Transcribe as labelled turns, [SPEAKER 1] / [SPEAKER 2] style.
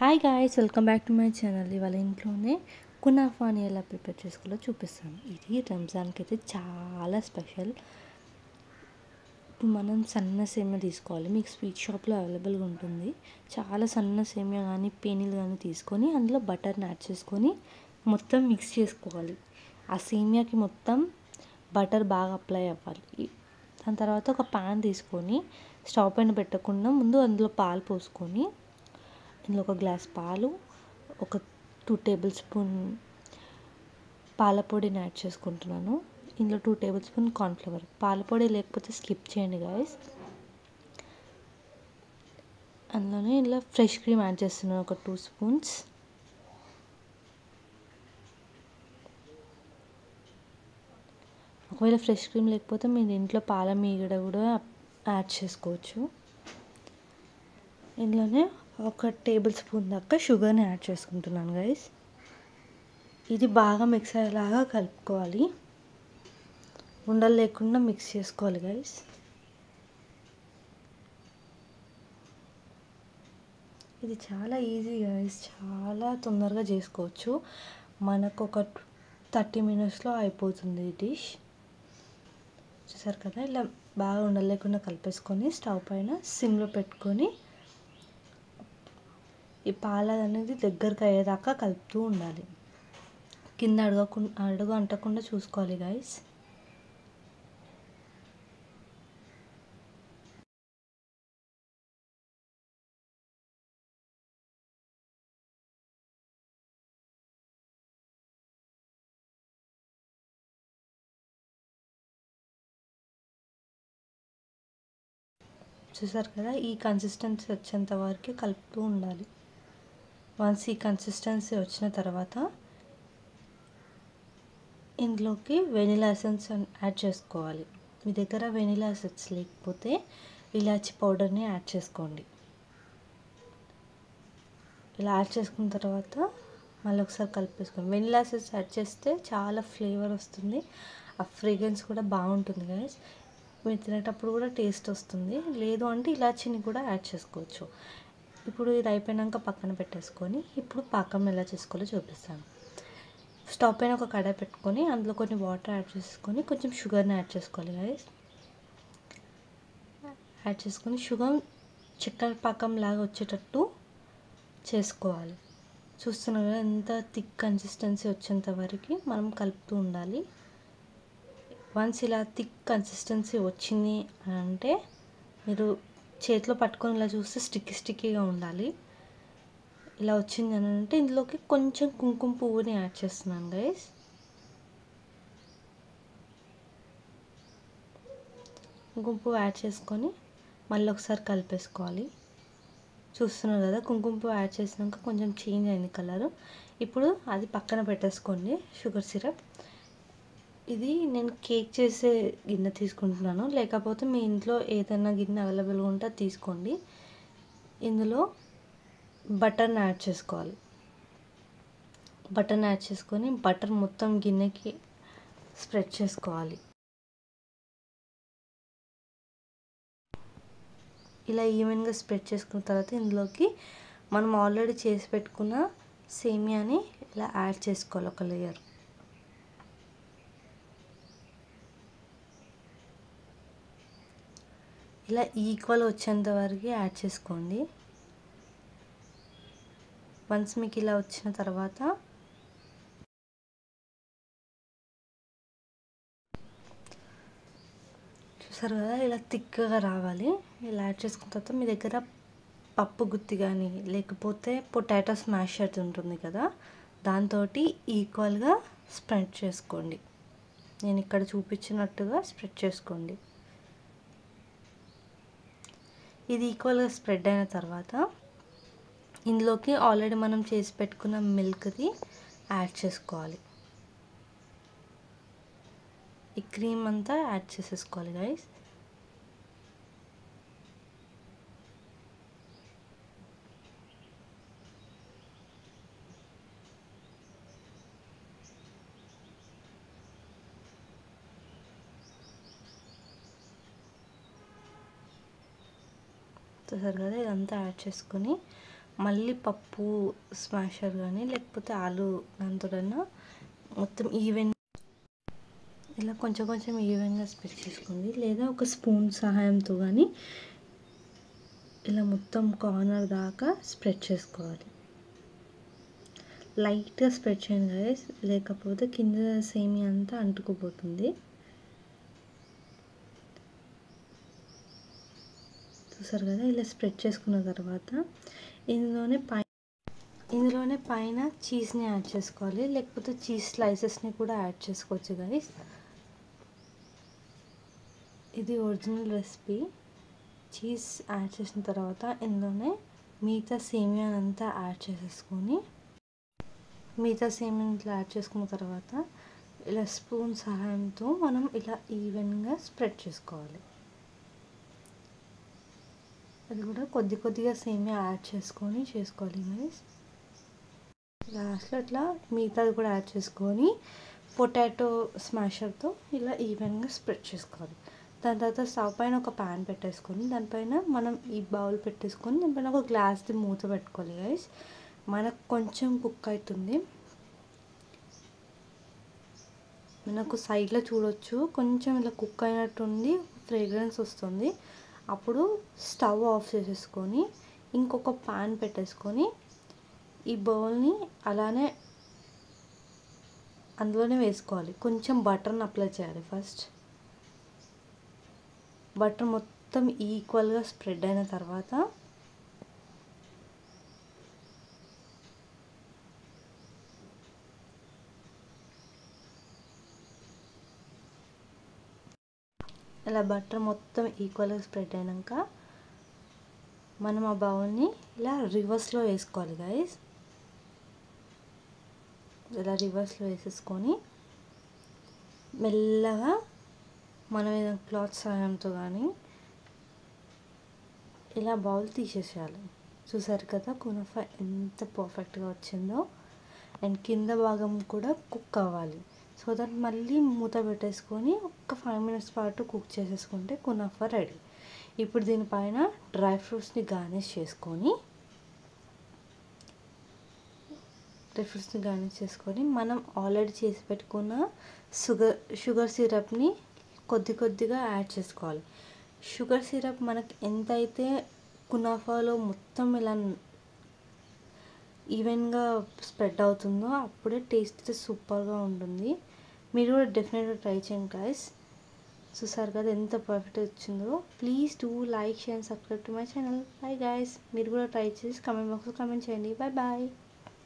[SPEAKER 1] Hi guys, welcome back to my channel. ఇవాళ ఇంట్లోనే కునాఫాని ఎలా ప్రిపేర్ చేసుకోవాలో చూపిస్తాను. ఇది రంజాన్కి అయితే చాలా స్పెషల్. ఇప్పుడు మనం సన్న సేమియా తీసుకోవాలి. మీకు స్వీట్ షాప్లో అవైలబుల్గా ఉంటుంది. చాలా సన్న సేమియా కానీ పేనీలు కానీ తీసుకొని అందులో బటర్ని యాడ్ చేసుకొని మొత్తం మిక్స్ చేసుకోవాలి. ఆ సేమియాకి మొత్తం బటర్ బాగా అప్లై అవ్వాలి. దాని తర్వాత ఒక ప్యాన్ తీసుకొని స్టవ్ పైన పెట్టకుండా ముందు అందులో పాలు పోసుకొని ఇందులో ఒక గ్లాస్ పాలు, ఒక 2 టేబుల్ స్పూన్ పాల పొడిని యాడ్ చేసుకుంటున్నాను. ఇందులో 2 టేబుల్ స్పూన్ కార్న్ఫ్లవర్. పాల పొడి లేకపోతే స్కిప్ చేయండి గాయస్. అందులోనే ఇలా ఫ్రెష్ క్రీమ్ యాడ్ చేస్తున్నాను, ఒక 2 స్పూన్స్. ఒకవేళ ఫ్రెష్ క్రీమ్ లేకపోతే మీరు ఇంట్లో పాల మీగడ కూడా యాడ్ చేసుకోవచ్చు. ఇందులోనే ఒక టేబుల్ స్పూన్ దాకా షుగర్ని యాడ్ చేసుకుంటున్నాను గైస్. ఇది బాగా మిక్స్ అయ్యేలాగా కలుపుకోవాలి. ఉండలు లేకుండా మిక్స్ చేసుకోవాలి గైస్. ఇది చాలా ఈజీ గైస్, చాలా తొందరగా చేసుకోవచ్చు. మనకు ఒక 30 మినిట్స్లో అయిపోతుంది ఈ డిష్. చూసారు కదా, ఇలా బాగా ఉండలు లేకుండా కలిపేసుకొని స్టవ్ పైన సిమ్లో పెట్టుకొని ఈ పాలు అనేది దగ్గరకు అయ్యేదాకా కలుపుతూ ఉండాలి. కింద అడుగు అంటకుండా చూసుకోవాలి గైస్. చూసారు కదా, ఈ కన్సిస్టెన్సీ వచ్చేంత వరకు కలుపుతూ ఉండాలి. వన్స్ ఈ కన్సిస్టెన్సీ వచ్చిన తర్వాత ఇందులోకి వెనిలా ఎసెన్స్ యాడ్ చేసుకోవాలి. మీ దగ్గర వెనిలా ఎసెన్స్ లేకపోతే ఇలాచీ పౌడర్ని యాడ్ చేసుకోండి. ఇలా యాడ్ చేసుకున్న తర్వాత మళ్ళీ ఒకసారి కలిపేసుకోండి. వెనిలా ఎసెన్స్ యాడ్ చేస్తే చాలా ఫ్లేవర్ వస్తుంది. ఆ ఫ్రేగ్రెన్స్ కూడా బాగుంటుంది గైస్. మీరు తినేటప్పుడు కూడా టేస్ట్ వస్తుంది. లేదు అంటే ఇలాచీని కూడా యాడ్ చేసుకోవచ్చు. ఇప్పుడు ఇది అయిపోయాక పక్కన పెట్టేసుకొని ఇప్పుడు పాకం ఎలా చేసుకోవాలో చూపిస్తాను. స్టవ్ పైన ఒక కడాయి పెట్టుకొని అందులో కొన్ని వాటర్ యాడ్ చేసుకొని కొంచెం షుగర్ని యాడ్ చేసుకోవాలి గైస్. యాడ్ చేసుకొని షుగర్ చక్కెర పాకం లాగా వచ్చేటట్టు చేసుకోవాలి. చూస్తున్నారు కదా, ఎంత థిక్ కన్సిస్టెన్సీ వచ్చేంత వరకు మనం కలుపుతూ ఉండాలి. వన్స్ ఇలా థిక్ కన్సిస్టెన్సీ వచ్చింది అని అంటే మీరు చేతిలో పట్టుకొని ఇలా చూస్తే స్టిక్కీగా ఉండాలి. ఇలా వచ్చింది అని అంటే ఇందులోకి కొంచెం కుంకుమ పువ్వుని యాడ్ చేస్తున్నాను గైస్. కుంకుమ పువ్వు యాడ్ చేసుకొని మళ్ళీ ఒకసారి కలిపేసుకోవాలి. చూస్తున్నారు కదా, కుంకుమ పువ్వు యాడ్ చేసినాక కొంచెం చేంజ్ అయింది కలరు. ఇప్పుడు అది పక్కన పెట్టేసుకోండి. షుగర్ సిరప్ ఇది నేను కేక్ చేసే గిన్నె తీసుకుంటున్నాను. లేకపోతే మీ ఇంట్లో ఏదైనా గిన్నె అవైలబుల్గా ఉంటే తీసుకోండి. ఇందులో బటర్ని యాడ్ చేసుకోవాలి. బటర్ని యాడ్ చేసుకొని బటర్ మొత్తం గిన్నెకి స్ప్రెడ్ చేసుకోవాలి. ఇలా ఈవెన్గా స్ప్రెడ్ చేసుకున్న తర్వాత ఇందులోకి మనం ఆల్రెడీ చేసి పెట్టుకున్న సేమియాని ఇలా యాడ్ చేసుకోవాలి, ఒక లేయర్. ఇలా ఈక్వల్ వచ్చేంత వరకు యాడ్ చేసుకోండి. వన్స్ మీకు ఇలా వచ్చిన తర్వాత చూసారు కదా, ఇలా థిక్గా రావాలి. ఇలా యాడ్ చేసుకున్న తర్వాత మీ దగ్గర పప్పు గుత్తి కానీ లేకపోతే పొటాటో స్మాషర్ ఉంటుంది కదా, దాంతో ఈక్వల్గా స్ప్రెడ్ చేసుకోండి. నేను ఇక్కడ చూపించినట్టుగా స్ప్రెడ్ చేసుకోండి. ఇది ఈక్వల్గా స్ప్రెడ్ అయిన తర్వాత ఇందులోకి ఆల్రెడీ మనం చేసి పెట్టుకున్న మిల్క్ది యాడ్ చేసుకోవాలి. ఈ క్రీమ్ అంతా యాడ్ చేసేసుకోవాలి గైస్. చూసారు కదా, ఇదంతా యాడ్ చేసుకొని మళ్ళీ పప్పు స్మాషర్ కానీ లేకపోతే ఆలు దాంతోనైనా మొత్తం ఈవెన్ ఇలా కొంచెం కొంచెం ఈవెన్గా స్ప్రెడ్ చేసుకోండి, లేదా ఒక స్పూన్ సహాయంతో కానీ ఇలా మొత్తం కార్నర్ దాకా స్ప్రెడ్ చేసుకోవాలి. లైట్గా స్ప్రెడ్ చేయండి గైస్, లేకపోతే కింద సేమియా అంతా అంటుకుపోతుంది. చూసారు కదా, ఇలా స్ప్రెడ్ చేసుకున్న తర్వాత ఇందులోనే పైన చీజ్ని యాడ్ చేసుకోవాలి, లేకపోతే చీజ్ స్లైసెస్ని కూడా యాడ్ చేసుకోవచ్చు గైస్. ఇది ఒరిజినల్ రెసిపీ. చీజ్ యాడ్ చేసిన తర్వాత ఇందులోనే మిగతా సేమియానంతా యాడ్ చేసేసుకొని యాడ్ చేసుకున్న తర్వాత ఇలా స్పూన్ సహాయంతో మనం ఇలా ఈవెన్గా స్ప్రెడ్ చేసుకోవాలి. అది కూడా కొద్దిగా సేమియా యాడ్ చేసుకోవాలి గైస్. లాస్ట్లో ఇట్లా మిగతాది కూడా యాడ్ చేసుకొని పొటాటో స్మాషర్తో ఇలా ఈవెన్గా స్ప్రెడ్ చేసుకోవాలి. దాని తర్వాత స్టవ్ పైన ఒక ప్యాన్ పెట్టేసుకొని దానిపైన మనం ఈ బౌల్ పెట్టేసుకొని దానిపైన ఒక గ్లాస్ది మూత పెట్టుకోవాలి గైస్. మనకు కొంచెం కుక్ అవుతుంది, మనకు సైడ్లో చూడొచ్చు కొంచెం ఇలా కుక్ అయినట్టుంది, ఫ్రేగ్రెన్స్ వస్తుంది. అప్పుడు స్టవ్ ఆఫ్ చేసేసుకొని ఇంకొక ప్యాన్ పెట్టేసుకొని ఈ బౌల్ని అలానే అందులోనే వేసుకోవాలి. కొంచెం బటర్ని అప్లై చేయాలి. ఫస్ట్ బటర్ మొత్తం ఈక్వల్గా స్ప్రెడ్ అయిన తర్వాత ఇలా బటర్ మొత్తం ఈక్వల్గా స్ప్రెడ్ అయినాక మనం ఆ బౌల్ని ఇలా రివర్స్లో వేసుకోవాలి గైస్. ఇలా రివర్స్లో వేసేసుకొని మెల్లగా మనం ఏదైనా క్లాత్ సహాయంతో కానీ ఇలా బౌల్ తీసేసేయాలి. చూసారు కదా కునాఫా ఎంత పర్ఫెక్ట్గా వచ్చిందో. అండ్ కింద భాగం కూడా కుక్ అవ్వాలి. సో దట్ మళ్ళీ మూత పెట్టేసుకొని ఒక 5 minutes పాటు కుక్ చేసేసుకుంటే కునాఫా రెడీ. ఇప్పుడు దీనిపైన డ్రై ఫ్రూట్స్ని గార్నిష్ చేసుకొని మనం ఆల్రెడీ చేసి పెట్టుకున్న షుగర్ సిరప్ని కొద్దిగా యాడ్ చేసుకోవాలి. షుగర్ సిరప్ మనకి ఎంతైతే కునాఫాలో మొత్తం ఇలా ఈవెన్గా స్ప్రెడ్ అవుతుందో అప్పుడే టేస్ట్ సూపర్గా ఉంటుంది. మీరు కూడా డెఫినెట్గా ట్రై చేయండి గైస్. చూసారు కదా ఎంత పర్ఫెక్ట్ వచ్చిందో. Please do like, share, subscribe to my channel. Bye guys. మీరు కూడా ట్రై చేసి కామెంట్ బాక్స్లో కామెంట్ చేయండి. బాయ్.